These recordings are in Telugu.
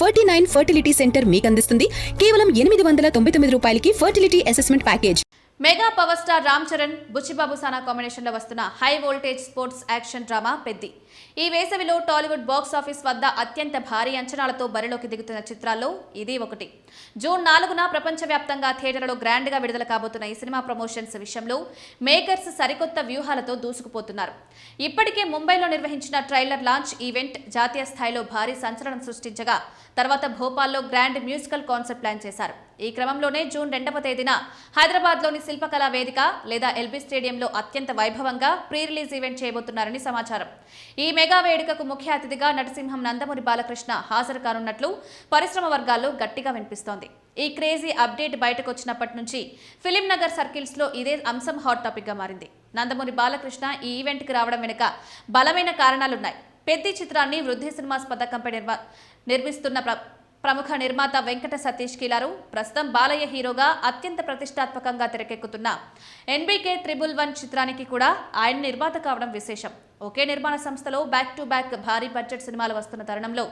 49 ఫర్టిలిటీ సెంటర్ మీకు అందిస్తుంది కేవలం 899 రూపాయలకి fertility assessment package. Mega power star Ram Charan, Buchibabu Sana combination లో వస్తున్న high voltage sports action drama Peddi. ఈ వేసవిలో టాలీవుడ్ బాక్స్ ఆఫీస్ వద్ద అత్యంత భారీ అంచనాలతో బరిలోకి దిగుతున్న చిత్రాల్లో ఇది ఒకటి. జూన్ 4న ప్రపంచవ్యాప్తంగా థియేటర్లో గ్రాండ్ గా విడుదల కాబోతున్న ఈ సినిమా ప్రమోషన్స్ విషయంలో మేకర్స్ సరికొత్త వ్యూహాలతో దూసుకుపోతున్నారు. ఇప్పటికే ముంబైలో నిర్వహించిన ట్రైలర్ లాంచ్ ఈవెంట్ జాతీయ స్థాయిలో భారీ సంచలనం సృష్టించగా తర్వాత భోపాల్లో గ్రాండ్ మ్యూజికల్ కాన్సెప్ట్ ప్లాన్ చేశారు. ఈ క్రమంలోనే జూన్ 2వ తేదీన హైదరాబాద్లోని శిల్పకళా వేదిక లేదా ఎల్బీ స్టేడియంలో అత్యంత వైభవంగా ప్రీ రిలీజ్ ఈవెంట్ చేయబోతున్నారని సమాచారం. ఈ మెగా వేడుకకు ముఖ్య అతిథిగా నటసింహం నందమూరి బాలకృష్ణ హాజరు కానున్నట్లు పరిశ్రమ వర్గాల్లో గట్టిగా వినిపిస్తోంది. ఈ క్రేజీ అప్డేట్ బయటకు వచ్చినప్పటి నుంచి ఫిలిం నగర్ సర్కిల్స్ లో ఇదే అంశం హాట్ టాపిక్ గా మారింది. నందమూరి బాలకృష్ణ ఈ ఈవెంట్ కి రావడం వెనుక బలమైన కారణాలున్నాయి. పెద్ది చిత్రాన్ని వృద్ధి సినిమాస్ పథకంపై నిర్మిస్తున్న ప్రముఖ నిర్మాత వెంకట సతీష్ కిలారు ప్రస్తుతం బాలయ్య హీరోగా అత్యంత ప్రతిష్టాత్మకంగా తెరకెక్కుతున్న ఎన్బీకే 111 చిత్రానికి కూడా ఆయన నిర్మాత కావడం విశేషం. ఒకే నిర్మాణ సంస్థలో బ్యాక్ టు బ్యాక్ భారీ బడ్జెట్ సినిమాలు వస్తున్న తరుణంలో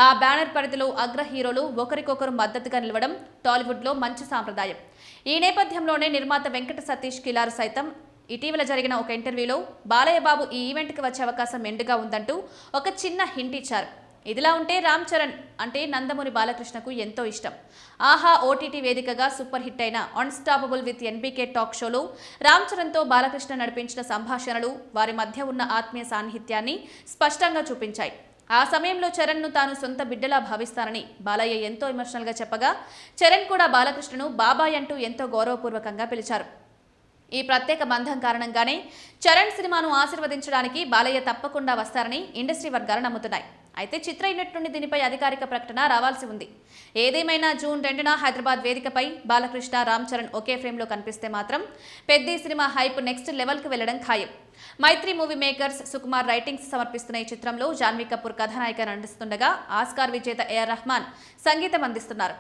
ఆ బ్యానర్ పరిధిలో అగ్ర హీరోలు ఒకరికొకరు మద్దతుగా నిలవడం టాలీవుడ్లో మంచి సాంప్రదాయం. ఈ నేపథ్యంలోనే నిర్మాత వెంకట సతీష్ కిలారు సైతం ఇటీవల జరిగిన ఒక ఇంటర్వ్యూలో బాలయ్య బాబు ఈ ఈవెంట్కి వచ్చే అవకాశం మెండుగా ఉందంటూ ఒక చిన్న హింట్ ఇచ్చారు. ఇదిలా ఉంటే రామ్ చరణ్ అంటే నందమూరి బాలకృష్ణకు ఎంతో ఇష్టం. ఆహా ఓటీటీ వేదికగా సూపర్ హిట్ అయిన అన్స్టాపబుల్ విత్ ఎన్బీకే టాక్ షోలో రామ్ చరణ్తో బాలకృష్ణ నడిపించిన సంభాషణలు వారి మధ్య ఉన్న ఆత్మీయ సాన్నిహిత్యాన్ని స్పష్టంగా చూపించాయి. ఆ సమయంలో చరణ్ను తాను సొంత బిడ్డలా భావిస్తానని బాలయ్య ఎంతో ఎమోషనల్గా చెప్పగా చరణ్ కూడా బాలకృష్ణను బాబాయ్ అంటూ ఎంతో గౌరవపూర్వకంగా పిలిచారు. ఈ ప్రత్యేక బంధం కారణంగానే చరణ్ సినిమాను ఆశీర్వదించడానికి బాలయ్య తప్పకుండా వస్తారని ఇండస్ట్రీ వర్గాలు నమ్ముతున్నాయి. అయితే చిత్ర యూనిట్ నుండి దీనిపై అధికారిక ప్రకటన రావాల్సి ఉంది. ఏదేమైనా జూన్ 2న హైదరాబాద్ వేదికపై బాలకృష్ణ, రామ్ చరణ్ ఒకే ఫ్రేమ్లో కనిపిస్తే మాత్రం పెద్ద సినిమా హైప్ నెక్స్ట్ లెవెల్కి వెళ్లడం ఖాయం. మైత్రి మూవీ మేకర్స్ సుకుమార్ రైటింగ్స్ సమర్పిస్తున్న ఈ చిత్రంలో జాన్వీ కపూర్ కథానాయిక నటిస్తుండగా ఆస్కార్ విజేత ఏఆర్ రెహమాన్ సంగీతం అందిస్తున్నారు.